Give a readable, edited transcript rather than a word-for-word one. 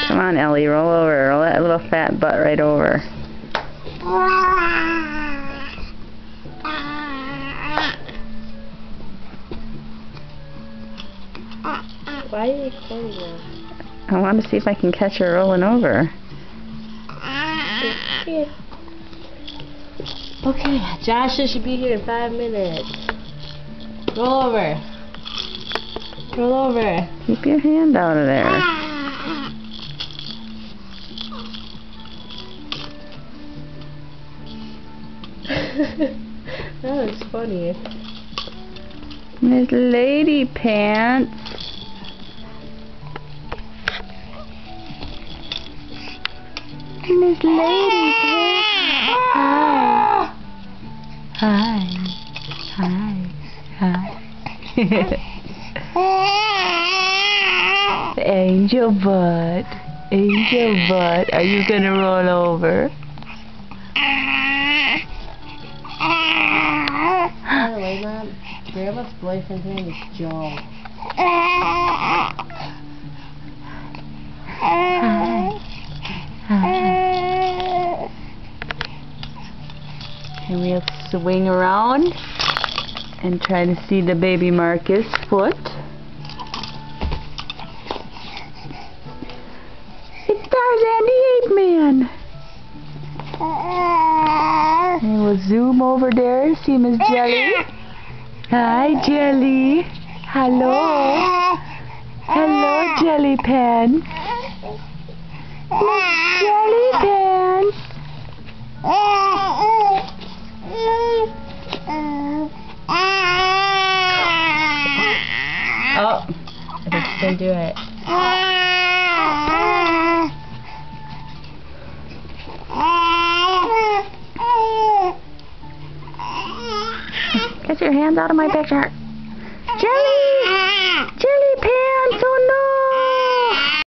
Come on, Ellie, roll over. Roll that little fat butt right over. Why are you recording now? I want to see if I can catch her rolling over. Here. Okay, Joshua should be here in 5 minutes. Roll over. Roll over. Keep your hand out of there. That was funny. Miss Lady Pants. Miss Lady Pants. Hi. Hi. Hi. Hi. Angel butt. Angel butt. Are you gonna roll over? By the way, Mom, Grandma's boyfriend's name is Joe. Hi. Hi. And we'll swing around and try to see the baby Marcus foot. It's Tarzan the Ape Man. And we'll zoom over there, see Miss Jelly. Hi, Jelly. Hello. Hello, Jelly Pants. Miss Jelly Pants. Oh, I think she can do it. Get your hands out of my picture. Jelly! Jelly Pants, oh no!